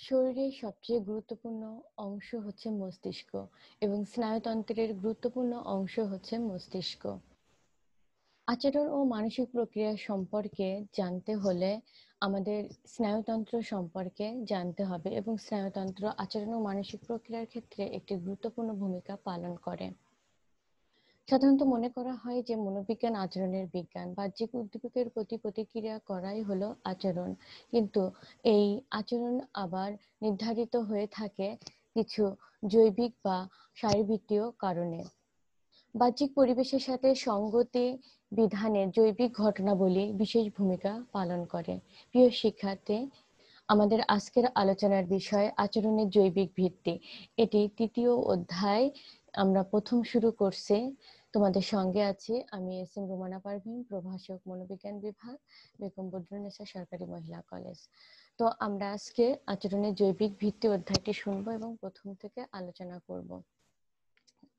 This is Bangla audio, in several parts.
শরীরের সবচেয়ে গুরুত্বপূর্ণ অংশ হচ্ছে মস্তিষ্ক এবং স্নায়ুতন্ত্রের গুরুত্বপূর্ণ অংশ হচ্ছে মস্তিষ্ক। আচরণ ও মানসিক প্রক্রিয়া সম্পর্কে জানতে হলে আমাদের স্নায়ুতন্ত্র সম্পর্কে জানতে হবে এবং স্নায়ুতন্ত্র আচরণ ও মানসিক প্রক্রিয়ার ক্ষেত্রে একটি গুরুত্বপূর্ণ ভূমিকা পালন করে। সাধারণত মনে করা হয় যে মনোবিজ্ঞান আচরণের বিজ্ঞান। বাহ্যিক উদ্দীপকের প্রতি প্রতিক্রিয়া করাই হলো আচরণ, কিন্তু এই আচরণ আবার নির্ধারিত হয়ে থাকে কিছু জৈবিক বা শারীরবৃত্তীয় কারণে। বাহ্যিক পরিবেশের সাথে সঙ্গতি বিধানে জৈবিক ঘটনাবলী বিশেষ ভূমিকা পালন করে। প্রিয় শিক্ষার্থী, আমাদের আজকের আলোচনার বিষয় আচরণের জৈবিক ভিত্তি। এটি তৃতীয় অধ্যায়, আমরা প্রথম শুরু করছি। তোমাদের সঙ্গে আছি আমি এস.এম. রুমানা পারভীন, প্রভাষক, মনোবিজ্ঞান বিভাগ, বেগম বদরুন্নেসা সরকারি মহিলা কলেজ। তো আমরা আজকে আচরণের জৈবিক ভিত্তি অধ্যায়টি শুনবো এবং প্রথম থেকে আলোচনা করব।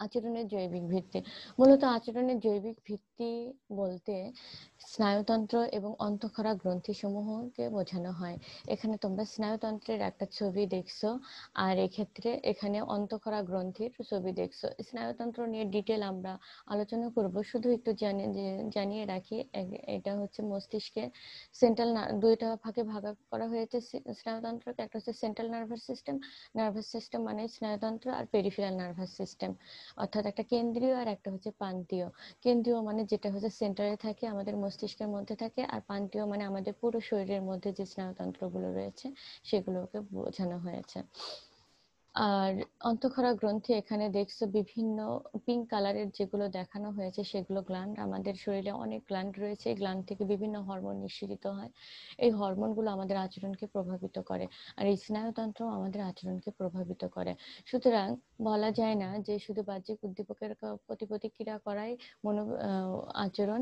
আচরণের জৈবিক ভিত্তি। মূলত আচরণের জৈবিক ভিত্তি বলতে স্নায়ুতন্ত্র এবং অন্তঃক্ষরা গ্রন্থিসমূহকে বোঝানো হয়। এখানে তোমরা স্নায়ুতন্ত্রের একটা ছবি দেখছো, আর এক্ষেত্রে এখানে অন্তঃক্ষরা গ্রন্থির ছবি দেখছো। স্নায়ুতন্ত্র নিয়ে ডিটেল আমরা আলোচনা করব। শুধু একটু জানিয়ে রাখি, এটা হচ্ছে মস্তিষ্কে সেন্ট্রাল, দুইটা ভাগে ভাগ করা হয়েছে স্নায়ুতন্ত্রকে। একটা হচ্ছে সেন্ট্রাল নার্ভাস সিস্টেম মানে স্নায়ুতন্ত্র, আর পেরিফেরাল নার্ভাস সিস্টেম অর্থাৎ একটা কেন্দ্রীয় আর একটা হচ্ছে প্রান্তীয়। কেন্দ্রীয় মানে যেটা হচ্ছে সেন্টারে থাকে, আমাদের মস্তিষ্কের মধ্যে থাকে, আর প্রান্তীয় মানে আমাদের পুরো শরীরের মধ্যে যে স্নায়ুতন্ত্রগুলো রয়েছে সেগুলোকে বোঝানো হয়েছে। আর অন্তঃক্ষরা গ্রন্থি এখানে দেখছো বিভিন্ন পিঙ্ক কালারের যেগুলো দেখানো হয়েছে সেগুলো গ্ল্যান্ড। আমাদের শরীরে অনেক গ্ল্যান্ড রয়েছে, এই গ্ল্যান্ড থেকে বিভিন্ন হরমোন নিঃসৃত হয়। এই হরমোনগুলো আমাদের আচরণকে প্রভাবিত করে, আর এই স্নায়ুতন্ত্র আমাদের আচরণকে প্রভাবিত করে। সুতরাং বলা যায় না যে শুধু বাহ্যিক উদ্দীপকের প্রতি প্রতিক্রিয়া করাই মনো আচরণ।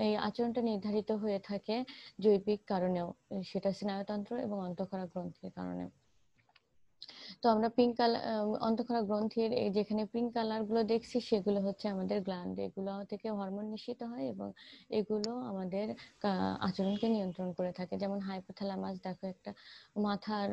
এই আচরণটা নির্ধারিত হয়ে থাকে জৈবিক কারণেও, সেটা স্নায়ুতন্ত্র এবং অন্তঃক্ষরা গ্রন্থির কারণে। তো আমরা পিঙ্ক কালার অন্তঃক্ষরা গ্রন্থির এই যেখানে পিঙ্ক কালার গুলো দেখছি সেগুলো হচ্ছে আমাদের গ্ল্যান্ড, এগুলো থেকে হরমোন নিঃসৃত হয় এবং এগুলো আমাদের আচরণকে নিয়ন্ত্রণ করে থাকে। যেমন হাইপোথ্যালামাস, দেখো একটা মাথার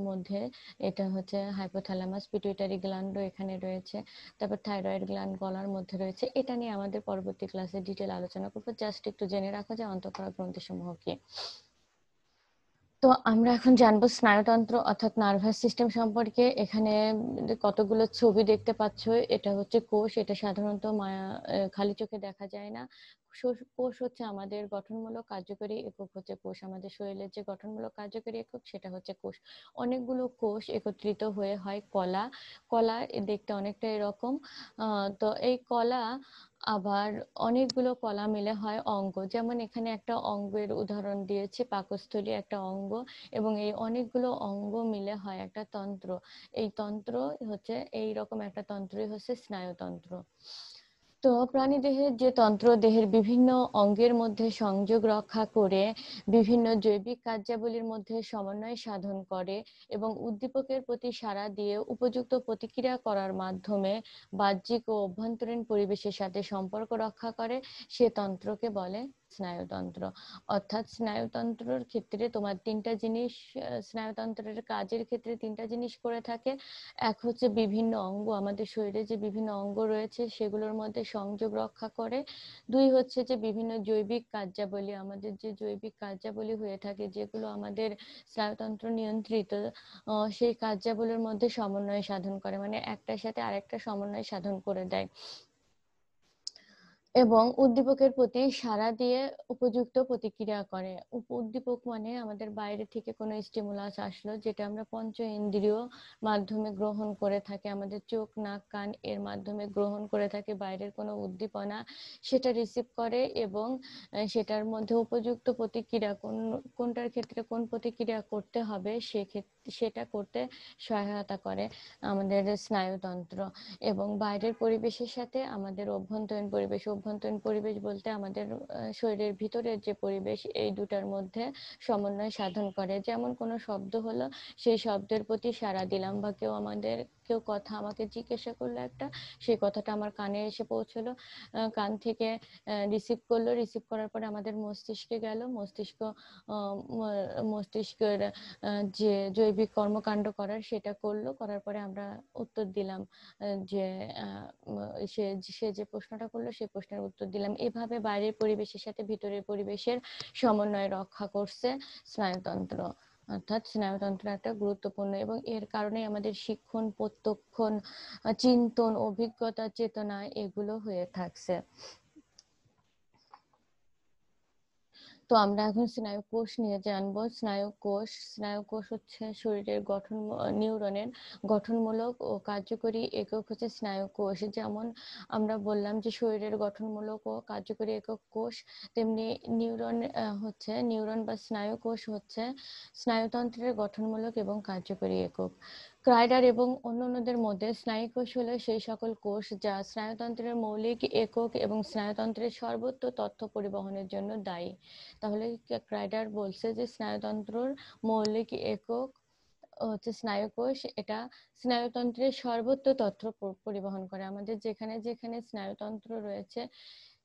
মধ্যে, এটা হচ্ছে হাইপোথ্যালামাস। পিটুইটারি গ্ল্যান্ডও এখানে রয়েছে, তারপর থাইরয়েড গ্ল্যান্ড গলার মধ্যে রয়েছে। এটা নিয়ে আমাদের পরবর্তী ক্লাসে ডিটেল আলোচনা করবো। জাস্ট একটু জেনে রাখো যে অন্তঃক্ষরা গ্রন্থি সমূহ কি। তো আমরা এখন জানবো স্নায়ুতন্ত্র অর্থাৎ নার্ভাস সিস্টেম সম্পর্কে। এখানে কতগুলো ছবি দেখতে পাচ্ছ, এটা হচ্ছে কোষ। এটা সাধারণত খালি চোখে দেখা যায় না। কোষ হচ্ছে আমাদের গঠনমূলক কার্যকরী একক, হচ্ছে কোষ। আমাদের শরীরের যে গঠনমূলক কার্যকরী একক সেটা হচ্ছে কোষ। অনেকগুলো কোষ একত্রিত হয়ে হয় কলা। কলা দেখতে অনেকটা এরকম। তো এই কলা আবার অনেকগুলো কলা মিলে হয় অঙ্গ। যেমন এখানে একটা অঙ্গের উদাহরণ দিয়েছে, পাকস্থলী একটা অঙ্গ, এবং এই অনেকগুলো অঙ্গ মিলে হয় একটা তন্ত্র। এই তন্ত্র হচ্ছে, এই রকম একটা তন্ত্রই হচ্ছে স্নায়ুতন্ত্র। তো প্রাণী দেহের যে তন্ত্র দেহের বিভিন্ন অঙ্গের মধ্যে সংযোগ রক্ষা করে বিভিন্ন জৈবিক কার্যাবলীর মধ্যে সমন্বয় সাধন করে এবং উদ্দীপকের প্রতি সাড়া দিয়ে উপযুক্ত প্রতিক্রিয়া করার মাধ্যমে বাহ্যিক ও অভ্যন্তরীণ পরিবেশের সাথে সম্পর্ক রক্ষা করে, সে তন্ত্রকে বলে স্নায়ুতন্ত্র। অর্থাৎ স্নায়ুতন্ত্রের ক্ষেত্রে তোমার তিনটা জিনিস, স্নায়ুতন্ত্রের কাজের ক্ষেত্রে তিনটা জিনিস করে থাকে। এক হচ্ছে বিভিন্ন অঙ্গ, আমাদের শরীরে যে বিভিন্ন অঙ্গ রয়েছে সেগুলোর মধ্যে সংযোগ রক্ষা করে। দুই হচ্ছে যে বিভিন্ন জৈবিক কার্যাবলী, আমাদের যে জৈবিক কার্যাবলী হয়ে থাকে যেগুলো আমাদের স্নায়ুতন্ত্র নিয়ন্ত্রিত, সেই কার্যাবলীর মধ্যে সমন্বয় সাধন করে, মানে একটার সাথে আরেকটা সমন্বয় সাধন করে দেয়। এবং উদ্দীপকের প্রতি সাড়া দিয়ে উপযুক্ত প্রতিক্রিয়া করে। উদ্দীপক মানে আমাদের বাইরে থেকে কোনো স্টিমুলাস আসলো, যেটা আমরা পঞ্চ ইন্দ্রিয় মাধ্যমে গ্রহণ করে থাকি, আমাদের চোখ, নাক, কান এর মাধ্যমে গ্রহণ করে থাকি বাইরের কোনো উদ্দীপনা, সেটা রিসিভ করে এবং সেটার মধ্যে উপযুক্ত প্রতিক্রিয়া কোনটার ক্ষেত্রে কোন প্রতিক্রিয়া করতে হবে সেটা করতে সহায়তা করে আমাদের স্নায়ুতন্ত্র। এবং বাইরের পরিবেশের সাথে আমাদের অভ্যন্তরীণ পরিবেশ বলতে আমাদের শরীরের ভিতরের যে পরিবেশ, এই দুটার মধ্যে সমন্বয় সাধন করে। যেমন কোনো শব্দ হলো, সেই শব্দের প্রতি সাড়া দিলাম, বা কেউ আমাদেরকে কেউ কথা আমাকে জিজ্ঞাসা করলো একটা, সেই কথাটা আমার কানে এসে পৌঁছলো, কান থেকে রিসিভ করলো, রিসিভ করার পরে আমাদের মস্তিষ্কে গেল, মস্তিষ্কের যে জৈবিক কর্মকাণ্ড করার সেটা করলো, করার পরে আমরা উত্তর দিলাম, যে সে সে যে প্রশ্নটা করলো সেই প্রশ্নের উত্তর দিলাম। এভাবে বাইরের পরিবেশের সাথে ভিতরের পরিবেশের সমন্বয় রক্ষা করছে স্নায়ুতন্ত্র। অর্থাৎ স্নায়ুতন্ত্র একটা গুরুত্বপূর্ণ, এবং এর কারণে আমাদের শিক্ষণ, প্রত্যক্ষণ, চিন্তন, অভিজ্ঞতা, চেতনা এগুলো হয়ে থাকছে। তো আমরা এখন স্নায়ুকোষ নিয়ে জানবো। স্নায়ুকোষ হচ্ছে শরীরের গঠন, নিউরনের গঠনমূলক ও কার্যকরী একক হচ্ছে স্নায়ুকোষ। যেমন আমরা বললাম যে শরীরের গঠনমূলক ও কার্যকরী একক কোষ, তেমনি নিউরন বা স্নায়ুকোষ হচ্ছে স্নায়ুতন্ত্রের গঠনমূলক এবং কার্যকরী একক। ক্রাইডার এবং অন্যান্যদের মধ্যে স্নায়ুকোষ হলো সেই সকল কোষ যা স্নায়ুতন্ত্রের মৌলিক একক এবং স্নায়ুতন্ত্রের সর্বত্র তথ্য পরিবহনের জন্য দায়ী। তাহলে ক্রাইডার বলছে যে স্নায়ুতন্ত্রের মৌলিক একক হচ্ছে স্নায়ুকোষ, এটা স্নায়ুতন্ত্রের সর্বত্র তথ্য পরিবহন করে। আমাদের যেখানে যেখানে স্নায়ুতন্ত্র রয়েছে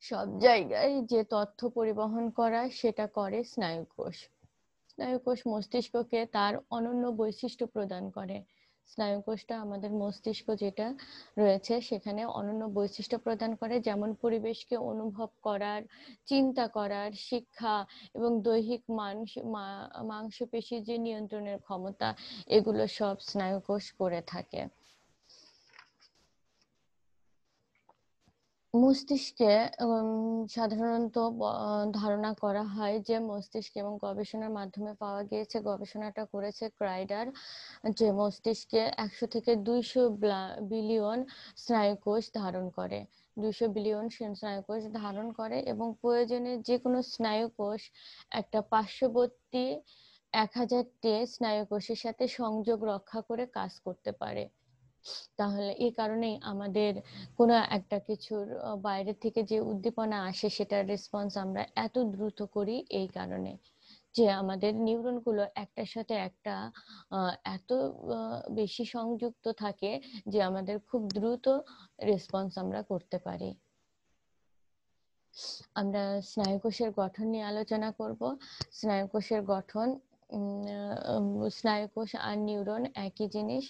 সব জায়গায় যে তথ্য পরিবহন করা সেটা করে স্নায়ুকোষ। স্নায়ুকোষ মস্তিষ্ককে তার অনন্য বৈশিষ্ট্য প্রদান করে। স্নায়ুকোষটা আমাদের মস্তিষ্ক যেটা রয়েছে সেখানে অনন্য বৈশিষ্ট্য প্রদান করে, যেমন পরিবেশকে অনুভব করার, চিন্তা করার, শিক্ষা এবং দৈহিক মাংসপেশির যে নিয়ন্ত্রণের ক্ষমতা, এগুলো সব স্নায়ুকোষ করে থাকে। মস্তিষ্কে সাধারণত ধারণা করা হয় যে মস্তিষ্কে, এবং গবেষণার মাধ্যমে পাওয়া গিয়েছে, গবেষণাটা করেছে ক্রাইডার, যে মস্তিষ্কে 100 থেকে 200 বিলিয়ন স্নায়ুকোষ ধারণ করে, 200 বিলিয়ন স্নায়ুকোষ ধারণ করে, এবং প্রয়োজনে যে কোনো স্নায়ুকোষ একটা পার্শ্ববর্তী 1000টি স্নায়ুকোষের সাথে সংযোগ রক্ষা করে কাজ করতে পারে। তাহলে এই কারণেই আমাদের কোনো একটা কিছুর বাইরে থেকে যে উদ্দীপনা আসে সেটার রেসপন্স আমরা এত দ্রুত করি, এই কারণে যে আমাদের নিউরনগুলো একটার সাথে একটা এত বেশি সংযুক্ত থাকে যে আমাদের খুব দ্রুত রেসপন্স আমরা করতে পারি। আমরা স্নায়ুকোষের গঠন নিয়ে আলোচনা করব। স্নায়ুকোষের গঠন, স্নায়ুকোষ আর নিউরন একই জিনিস।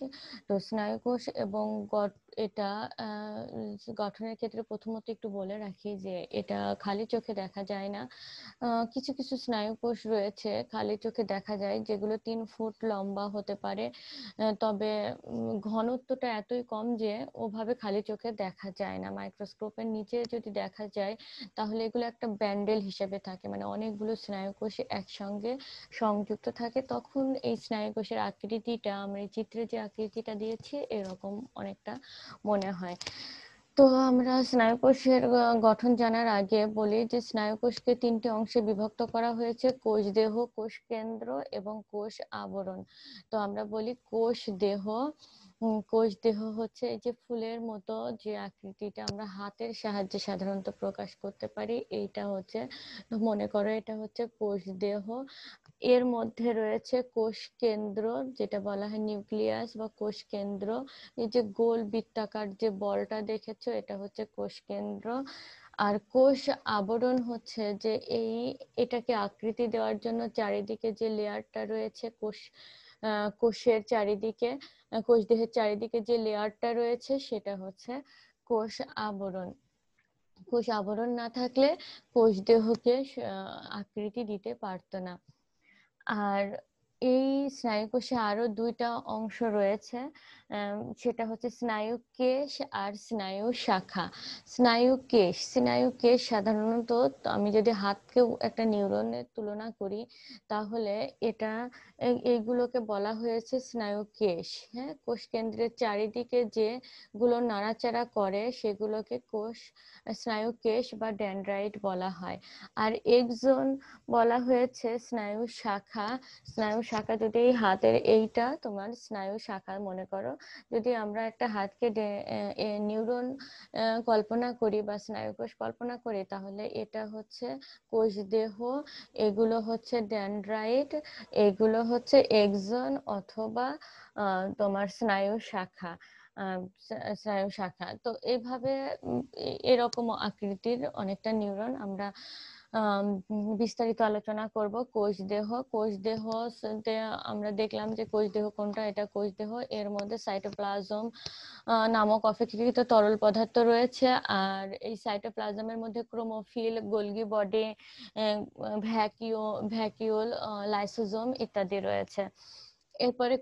তো স্নায়ুকোষ এবং এটা গঠনের ক্ষেত্রে প্রথমত একটু বলে রাখি যে এটা খালি চোখে দেখা যায় না। কিছু কিছু স্নায়ুকোষ রয়েছে খালি চোখে দেখা যায়, যেগুলো 3 ফুট লম্বা হতে পারে, তবে ঘনত্বটা এতই কম যে ওভাবে খালি চোখে দেখা যায় না। মাইক্রোস্কোপের নিচে যদি দেখা যায় তাহলে এগুলো একটা ব্যান্ডেল হিসেবে থাকে, মানে অনেকগুলো স্নায়ুকোষ একসঙ্গে সংযুক্ত থাকে, তখন এই স্নায়ুকোষের আকৃতিটা আমরা এই চিত্রে যে আকৃতিটা দিয়েছি এরকম অনেকটা মনে হয়। তো আমরা স্নায়ুকোষের গঠন জানার আগে বলি যে স্নায়ুকোষকে 3টে অংশে বিভক্ত করা হয়েছে: কোষ দেহ, কোষ কেন্দ্র এবং কোষ আবরণ। তো আমরা বলি কোষ দেহ। কোষ দেহ হচ্ছে এই যে ফুলের মতো যে আকৃতিটা আমরা হাতের সাহায্যে সাধারণত প্রকাশ করতে পারি, এইটা হচ্ছে, মনে করো এটা হচ্ছে কোষ দেহ। এর মধ্যে রয়েছে কোষ কেন্দ্র, যেটা বলা হয় নিউক্লিয়াস বা কোষ কেন্দ্র। এই যে গোল বৃত্তাকার যে বলটা দেখেছো এটা হচ্ছে কোষ কেন্দ্র। আর কোষ আবরণ হচ্ছে যে এটাকে আকৃতি দেওয়ার জন্য চারিদিকে যে লেয়ারটা রয়েছে, কোষের চারিদিকে, কোষ দেহের চারিদিকে যে লেয়ারটা রয়েছে সেটা হচ্ছে কোষ আবরণ। কোষ আবরণ না থাকলে কোষ দেহকে আকৃতি দিতে পারতো না। আর এই স্নায়ুকোষে আরো 2টা অংশ রয়েছে, সেটা হচ্ছে স্নায়ুকেশ আর স্নায়ু শাখা। স্নায়ুকেশ সাধারণত, আমি যদি হাতকে একটা নিউরনের তুলনা করি তাহলে এটা এইগুলোকে বলা হয়েছে স্নায়ুকেশ। হ্যাঁ, কোষ কেন্দ্রের চারিদিকে যেগুলো নাড়াচাড়া করে সেগুলোকে স্নায়ুকেশ বা ডেনড্রাইট বলা হয়। আর এক্সন বলা হয়েছে স্নায়ু শাখা। স্নায়ু শাখা, যদি হাতের এইটা তোমার স্নায়ু শাখা মনে করো, যদি আমরা একটা হাতকে নিউরন কল্পনা করি বা স্নায়ুকোষ কল্পনা করি তাহলে এটা হচ্ছে কোষ দেহ, এগুলো হচ্ছে ডেনড্রাইট, এগুলো হচ্ছে এক্সন অথবা তোমার স্নায়ু শাখা। স্নায়ু শাখা। তো এইভাবে এরকম আকৃতির অনেকটা নিউরন আমরা বিস্তারিত আলোচনা করব। কোষ দেহ আমরা দেখলাম যে কোষ দেহ কোনটা, এটা কোষ দেহ। এর মধ্যে সাইটোপ্লাজম নামক অপেক্ষাকৃত তরল পদার্থ রয়েছে। আর এই সাইটোপ্লাজমের মধ্যে ক্রোমোফিল, গোলগি বডি, ভ্যাকিউল, লাইসোজোম ইত্যাদি রয়েছে। এরপরে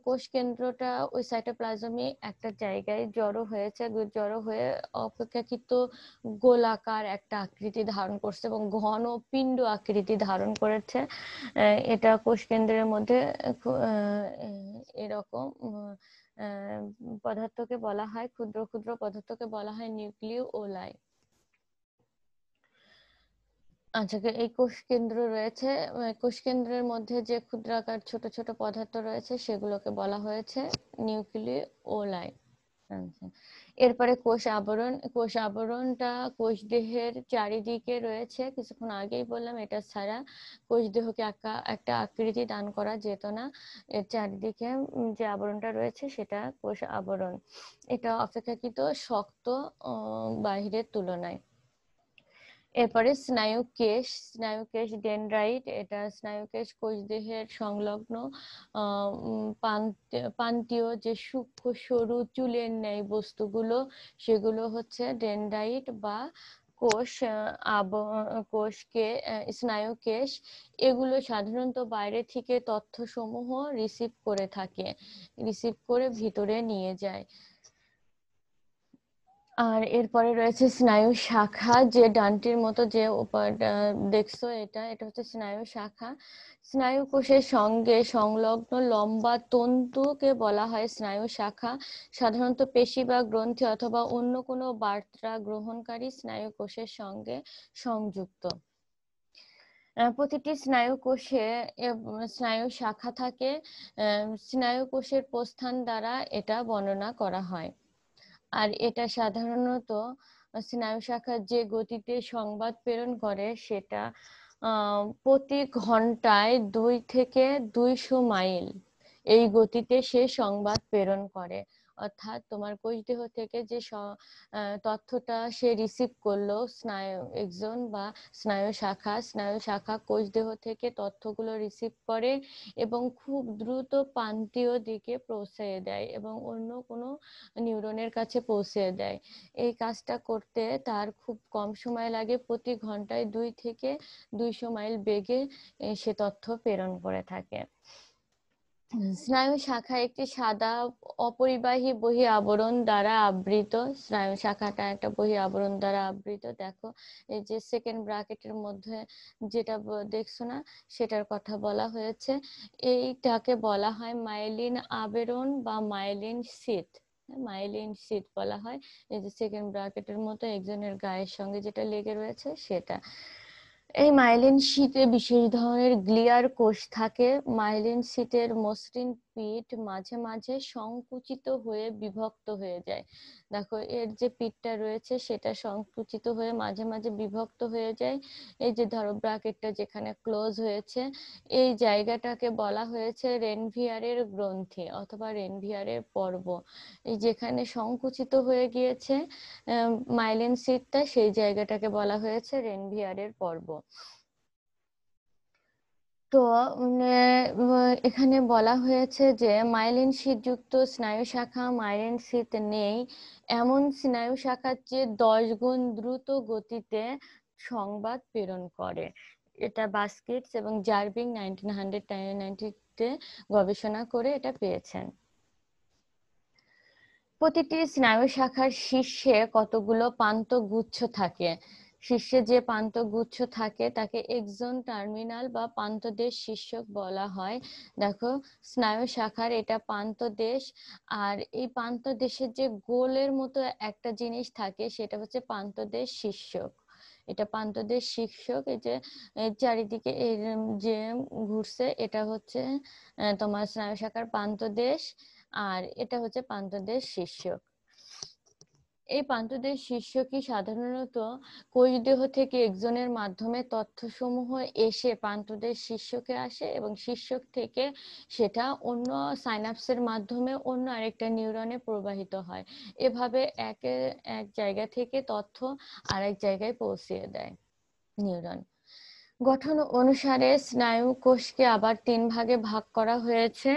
কোষ কেন্দ্রটা ওই সাইটোপ্লাজমে একটা জায়গায় জড়ো হয়ে অপেক্ষাকৃত গোলাকার একটা আকৃতি ধারণ করছে এবং ঘন পিণ্ড আকৃতি ধারণ করেছে। এটা কোষ কেন্দ্রের মধ্যে এরকম পদার্থকে বলা হয়, ক্ষুদ্র ক্ষুদ্র পদার্থকে বলা হয় নিউক্লিওলাই। আচ্ছা, এই কোষ কেন্দ্র রয়েছে, কোষ কেন্দ্রের মধ্যে যে ক্ষুদ্রাকার ছোট ছোট পদার্থ রয়েছে সেগুলোকে বলা হয়েছে নিউক্লিওলাই। আচ্ছা, এরপরে কোষ আবরণটা কোষ দেহের চারিদিকে রয়েছে। কিছুক্ষণ আগেই বললাম এটা ছাড়া কোষ দেহকে একটা আকৃতি দান করা যেত না। এর চারিদিকে যে আবরণটা রয়েছে সেটা কোষ আবরণ। এটা অপেক্ষাকৃত শক্ত বাহিরের তুলনায়। এরপরে স্নায়ুকেশ ডেনড্রাইট। এটা স্নায়ুকেশ কোষ দেহের সংলগ্ন প্রান্তীয় যে সূক্ষ্ম সরু চুলের ন্যায় বস্তুগুলো, সেগুলো হচ্ছে ডেনড্রাইট বা স্নায়ুকেশ। এগুলো সাধারণত বাইরে থেকে তথ্যসমূহ রিসিভ করে ভিতরে নিয়ে যায়। আর এরপরে রয়েছে স্নায়ু শাখা, যে ডানটির মতো যে উপায়টা দেখছো, এটা হচ্ছে স্নায়ু শাখা। স্নায়ু কোষের সঙ্গে সংলগ্ন লম্বা তন্তুকে বলা হয় স্নায়ু শাখা। সাধারণত পেশি বা গ্রন্থি অথবা অন্য কোনো বার্তা গ্রহণকারী স্নায়ু কোষের সঙ্গে সংযুক্ত। প্রতিটি স্নায়ু কোষে স্নায়ু শাখা থাকে। স্নায়ু কোষের প্রস্থান দ্বারা এটা বর্ণনা করা হয়। আর এটা সাধারণত স্নায়ু শাখা যে গতিতে সংবাদ প্রেরণ করে সেটা প্রতি ঘন্টায় 2 থেকে 200 মাইল এই গতিতে সে সংবাদ প্রেরণ করে। অর্থাৎ তোমার কোষ দেহ থেকে যে তথ্যটা সে রিসিভ করলো, স্নায়ু এক্সন বা স্নায়ু শাখা কোষ দেহ থেকে তথ্যগুলো রিসিভ করে এবং খুব দ্রুত প্রান্তীয় দিকে পৌঁছে দেয় এবং অন্য কোনো নিউরনের কাছে পৌঁছে দেয়। এই কাজটা করতে তার খুব কম সময় লাগে। প্রতি ঘন্টায় 2 থেকে 200 মাইল বেগে সে তথ্য প্রেরণ করে থাকে। স্নায়ু শাখা একটি সাদা অপরিবাহী বহি আবরণ দ্বারা আবৃত। স্নায়ু শাখাটা একটা বহি আবরণ দ্বারা আবৃত। দেখো এই যে সেকেন্ড ব্র্যাকেটের মধ্যে যেটা দেখছো না, সেটার কথা বলা হয়েছে। এইটাকে বলা হয় মাইলিন আবরণ বা মাইলিন শীথ। মাইলিন শীথ বলা হয়। এই যে সেকেন্ড ব্র্যাকেটের মতো একজনের গায়ের সঙ্গে যেটা লেগে রয়েছে সেটা। এই মাইলিন শীটে বিশেষ ধরনের গ্লিয়ার কোষ থাকে। মাইলিন শীটের মসৃণ পিঠ মাঝে মাঝে সংকুচিত হয়ে বিভক্ত হয়ে যায়। দেখো এর যে পিঠটা রয়েছে সেটা সংকুচিত হয়ে মাঝে মাঝে বিভক্ত হয়ে যায়। এই যে ধরো ব্র্যাকেটটা যেখানে ক্লোজ হয়েছে, এই জায়গাটাকে বলা হয়েছে রেনভিয়ারের গ্রন্থি অথবা রেনভিয়ারের পর্ব। এই যেখানে সংকুচিত হয়ে গিয়েছে মাইলিন শীটটা, সেই জায়গাটাকে বলা হয়েছে রেনভিয়ারের পর্ব। তো এখানে বলা হয়েছে যে মাইলিন শীট যুক্ত স্নায়ু শাখা মাইলিন শীট নেই এমন স্নায়ু শাখার চেয়ে 10 গুণ দ্রুত গতিতে সংবাদ প্রেরণ করে। এটা বাস্কেটস এবং জার্ভিং 1990-তে গবেষণা করে এটা পেয়েছেন। প্রতিটি স্নায়ু শাখার শীর্ষে কতগুলো প্রান্তগুচ্ছ থাকে। শীর্ষে যে প্রান্তগুচ্ছ থাকে তাকে এক্সন টার্মিনাল বা প্রান্তদেশ শীর্ষক বলা হয়। দেখো স্নায়ু শাখার এটা প্রান্তদেশ। আর এই প্রান্তদেশের যে গোলের মতো একটা জিনিস থাকে সেটা হচ্ছে প্রান্তদেশ শীর্ষক। এটা প্রান্তদেশ শীর্ষক। এই যে চারিদিকে যে ঘুরছে এটা হচ্ছে তোমার স্নায়ু শাখার প্রান্তদেশ। আর এটা হচ্ছে প্রান্তদেশ শীর্ষক। এই প্রান্তদের শীর্ষ কি সাধারণত কোষদেহ থেকে এক্সনের মাধ্যমে তথ্যসমূহ এসে প্রান্তদের শীর্ষকে আসে এবং শীর্ষক থেকে সেটা অন্য সাইনাপসের মাধ্যমে অন্য আরেকটা নিউরনে প্রবাহিত হয়। এভাবে এক জায়গা থেকে তথ্য আরেক জায়গায় পৌঁছে দেয় নিউরন। গঠন অনুসারে স্নায়ু কোষকে আবার 3 ভাগে ভাগ করা হয়েছে।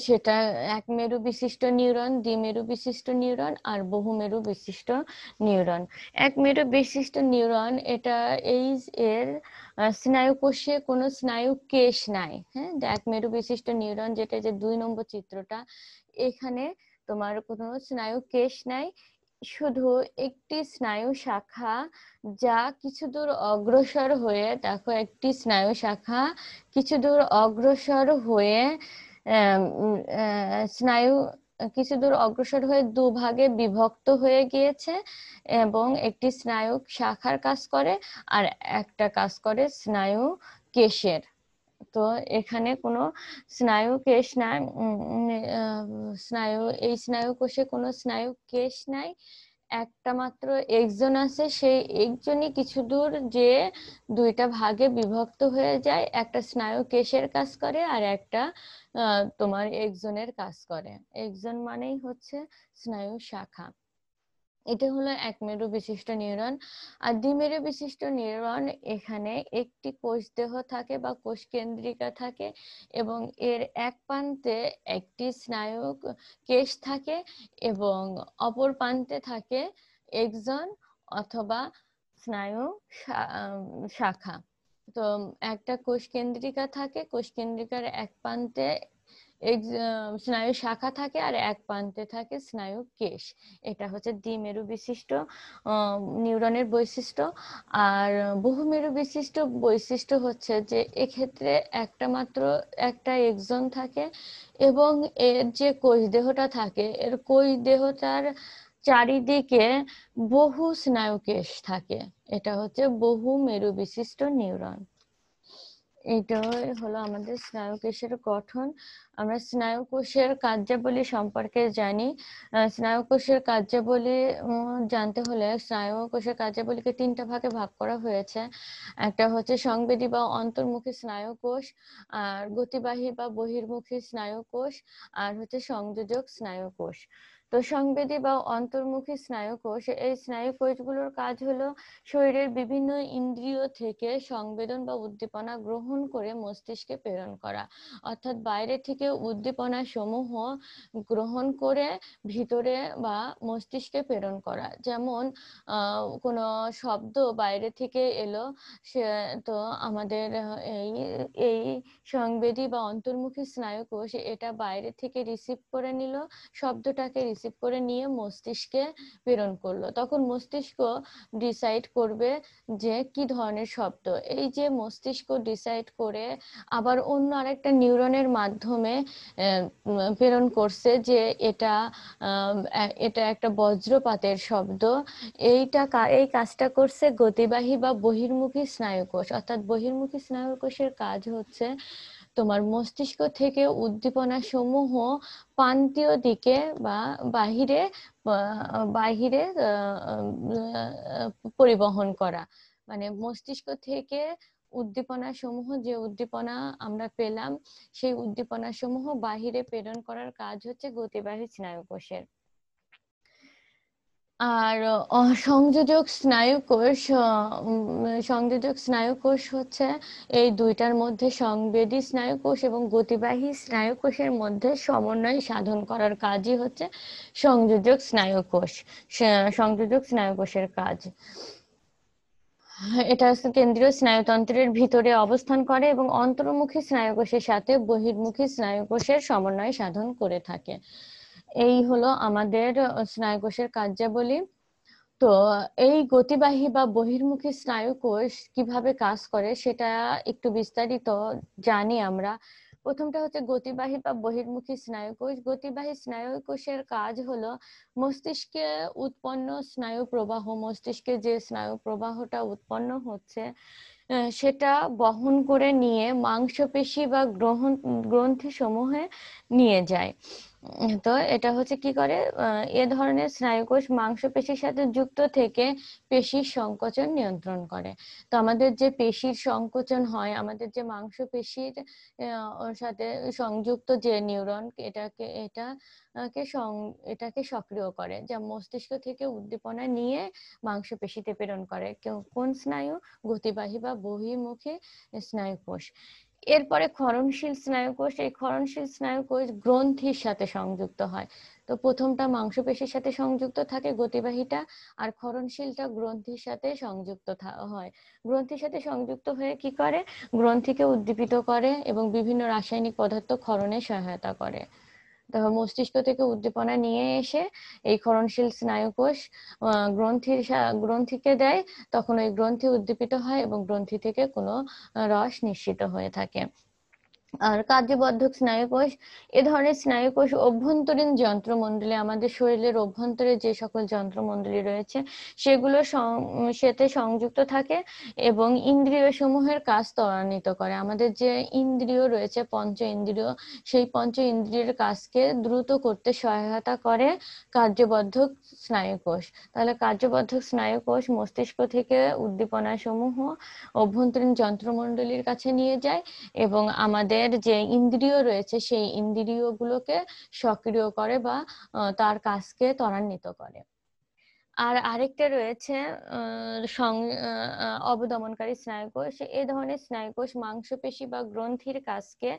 সেটা একমেরু বিশিষ্ট নিউরন, দ্বিমেরু বিশিষ্ট নিউরন আর বহুমেরু বিশিষ্ট নিউরন। একমেরু বিশিষ্ট নিউরন এটা এর স্নায়ু কোষে কোনো স্নায়ু কেশ নাই। হ্যাঁ, একমেরু বিশিষ্ট নিউরন যেটা যে 2 নম্বর চিত্রটা, এখানে তোমার কোনো স্নায়ু কেশ নাই, শুধু একটি স্নায়ু শাখা যা কিছু দূর অগ্রসর হয়ে, দেখো একটি স্নায়ু শাখা কিছু দূর অগ্রসর হয়ে স্নায়ু কিছু দূর অগ্রসর হয়ে দুভাগে বিভক্ত হয়ে গিয়েছে এবং একটি স্নায়ু শাখার কাজ করে আর একটা কাজ করে স্নায়ু কেশের। তো এখানে কোনো স্নায়ু কেশ নাই, এই স্নায়ু কোষে কোনো স্নায়ু কেশ নাই, একটা মাত্র এক্সন আছে। সেই এক্সনই কিছু দূর যে দুইটা ভাগে বিভক্ত হয়ে যায়, একটা স্নায়ু কেশের কাজ করে আর একটা তোমার এক্সনের কাজ করে। এক্সন মানেই হচ্ছে স্নায়ু শাখা। এটা হলো একমেরু বিশিষ্ট নিউরন। আর দ্বিমেরু বিশিষ্ট নিউরন, এখানে একটি কোষ দেহ থাকে বা কোষ কেন্দ্রিকা থাকে এবং এর এক প্রান্তে একটি স্নায়ু কেশ থাকে এবং অপর প্রান্তে থাকে এক্সন অথবা স্নায়ু শাখা। তো একটা কোষ কেন্দ্রিকা থাকে, কোষ কেন্দ্রিকার এক প্রান্তে স্নায়ু শাখা থাকে আর এক প্রান্তে থাকে স্নায়ু কেশ। এটা হচ্ছে দ্বিমেরু বিশিষ্ট নিউরনের বৈশিষ্ট্য। আর বহুমেরু বিশিষ্ট বৈশিষ্ট্য হচ্ছে যে এক্ষেত্রে একটা এক্সন থাকে এবং এর যে কোষ দেহটা থাকে, এর কোষ দেহটার চারিদিকে বহু স্নায়ু কেশ থাকে। এটা হচ্ছে বহুমেরু বিশিষ্ট নিউরন। এটাই হলো আমাদের স্নায়ু কোষের গঠন। আমরা স্নায়ু কোষের কার্যাবলী সম্পর্কে জানি। স্নায়ু কোষের কার্যাবলী জানতে হলে স্নায়ু কোষের কার্যাবলীকে 3টা ভাগে ভাগ করা হয়েছে। একটা হচ্ছে সংবেদী বা অন্তর্মুখী স্নায়ু কোষ, আর গতিবাহী বা বহির্মুখী স্নায়ু কোষ, আর হচ্ছে সংযোজক স্নায়ু কোষ। তো সংবেদী বা অন্তর্মুখী স্নায়ু কোষ, এই স্নায়ু কোষগুলোর কাজ হলো শরীরের বিভিন্ন ইন্দ্রিয় থেকে সংবেদন বা উদ্দীপনা গ্রহণ করে মস্তিষ্কে প্রেরণ করা। অর্থাৎ বাইরে থেকে উদ্দীপনা সমূহ গ্রহণ করে ভিতরে বা মস্তিষ্কে প্রেরণ করা। যেমন কোনো শব্দ বাইরে থেকে এলো, সে তো আমাদের এই এই সংবেদী বা অন্তর্মুখী স্নায়ু কোষ এটা বাইরে থেকে রিসিভ করে নিল, শব্দটাকে রিসিভ করে নিয়ে মস্তিষ্কে প্রেরণ করলো। তখন মস্তিষ্ক ডিসাইড করবে যে কি ধরনের শব্দ। এই যে মস্তিষ্ক ডিসাইড করে আবার অন্য আরেকটা নিউরনের মাধ্যমে প্রেরণ করছে যে এটা একটা বজ্রপাতের শব্দ। এই কাজটা করছে গতিবাহী বা বহির্মুখী স্নায়ুকোষ। অর্থাৎ বহির্মুখী স্নায়ুকোষের কাজ হচ্ছে তোমার মস্তিষ্ক থেকে উদ্দীপনা সমূহ প্রান্তীয় দিকে বা বাহিরে বাহিরে পরিবহন করা। মানে মস্তিষ্ক থেকে উদ্দীপনা সমূহ, যে উদ্দীপনা আমরা পেলাম সেই উদ্দীপনা সমূহ বাহিরে প্রেরণ করার কাজ হচ্ছে গতিবাহী স্নায়ুকোষের। আর সংযোজক স্নায়ুকোষ হচ্ছে এই দুইটার মধ্যে, সংবেদী স্নায়ুকোষ এবং গতিবাহী স্নায়ুকোষের মধ্যে সমন্বয় সাধন করার কাজই হচ্ছে সংযোজক স্নায়ুকোষের কাজ। এটা কেন্দ্রীয় স্নায়ুতন্ত্রের ভিতরে অবস্থান করে এবং অন্তর্মুখী স্নায়ুকোষের সাথে বহির্মুখী স্নায়ুকোষের সমন্বয় সাধন করে থাকে। এই হলো আমাদের স্নায়ুকোষের কার্যাবলী। তো এই গতিবাহী বা বহির্মুখী স্নায়ুকোষ কিভাবে কাজ করে সেটা একটু বিস্তারিত জানি আমরা। প্রথমটা হচ্ছে গতিবাহী বা বহির্মুখী স্নায়ুকোষ। গতিবাহী স্নায়ুকোষের কাজ হলো মস্তিষ্কে উৎপন্ন স্নায়ু প্রবাহ, মস্তিষ্কে যে স্নায়ু প্রবাহটা উৎপন্ন হচ্ছে সেটা বহন করে নিয়ে মাংসপেশি বা গ্রন্থি সমূহে নিয়ে যায়। তো এটা হচ্ছে কি করে, এ ধরনের স্নায়ুকোষ মাংসপেশির সাথে যুক্ত থেকে পেশির সংকোচন নিয়ন্ত্রণ করে। তো আমাদের যে পেশির সংকোচন হয়, আমাদের যে মাংসপেশির ওর সাথে সংযুক্ত যে নিউরন, এটাকে সক্রিয় করে, যা মস্তিষ্ক থেকে উদ্দীপনা নিয়ে মাংসপেশিতে প্রেরণ করে। কোন স্নায়ু? গতিবাহী বা বহির্মুখী স্নায়ুকোষ। এরপরে ক্ষরণশীল স্নায়ুকোষ। এই ক্ষরণশীল স্নায়ুকোষ গ্রন্থির সাথে সংযুক্ত হয়। তো প্রথমটা মাংসপেশির সাথে সংযুক্ত থাকে গতিবাহীটা, আর ক্ষরণশীলটা গ্রন্থির সাথে সংযুক্ত হয়। গ্রন্থির সাথে সংযুক্ত হয়ে কি করে, গ্রন্থিকে উদ্দীপিত করে এবং বিভিন্ন রাসায়নিক পদার্থ ক্ষরণে সহায়তা করে। তারপর মস্তিষ্ক থেকে উদ্দীপনা নিয়ে এসে এই ক্ষরণশীল স্নায়ুকোষ গ্রন্থিকে দেয়, তখন ওই গ্রন্থি উদ্দীপিত হয় এবং গ্রন্থি থেকে কোনো রস নিঃসৃত হয়ে থাকে। আর কার্যবর্ধক স্নায়ুকোষ, এ ধরনের স্নায়ুকোষ অভ্যন্তরীণ যন্ত্রমণ্ডলী, আমাদের শরীরের অভ্যন্তরে যে সকল যন্ত্রমণ্ডলী রয়েছে সেগুলো সাথে সংযুক্ত থাকে এবং ইন্দ্রিয় সমূহের কাজ ত্বরান্বিত করে। আমাদের যে ইন্দ্রিয় রয়েছে, পঞ্চ ইন্দ্রিয়, সেই পঞ্চ ইন্দ্রিয়ের কাজকে দ্রুত করতে সহায়তা করে কার্যবর্ধক স্নায়ুকোষ। তাহলে কার্যবর্ধক স্নায়ুকোষ মস্তিষ্ক থেকে উদ্দীপনা সমূহ অভ্যন্তরীণ যন্ত্রমণ্ডলীর কাছে নিয়ে যায় এবং আমাদের যে ইন্দ্রিয় রয়েছে সেই ইন্দ্রিয়গুলোকে সক্রিয় করে বা তার কাজকে ত্বরান্বিত করে। আর আরেকটা রয়েছে অবদমনকারী স্নায়ুকোষ। এ ধরনের স্নায়ুকোষ মাংসপেশি বা গ্রন্থির কাজকে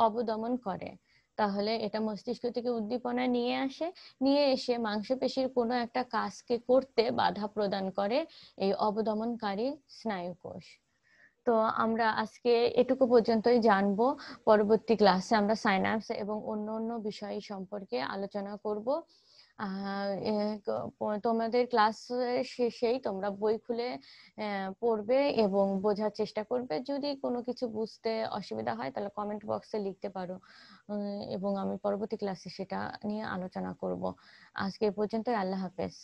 অবদমন করে। তাহলে এটা মস্তিষ্ক থেকে উদ্দীপনা নিয়ে এসে মাংসপেশির কোনো একটা কাজকে করতে বাধা প্রদান করে এই অবদমনকারী স্নায়ুকোষ। তো আমরা আজকে এটুকু পর্যন্তই জানবো। পরবর্তী ক্লাসে আমরা সাইন্যাপস এবং অন্য অন্য বিষয় সম্পর্কে আলোচনা করব। তোমাদের ক্লাস শেষেই তোমরা বই খুলে পড়বে এবং বোঝার চেষ্টা করবে। যদি কোনো কিছু বুঝতে অসুবিধা হয় তাহলে কমেন্ট বক্সে লিখতে পারো, এবং আমি পরবর্তী ক্লাসে সেটা নিয়ে আলোচনা করব। আজকে এই পর্যন্তই। আল্লাহ হাফেজ।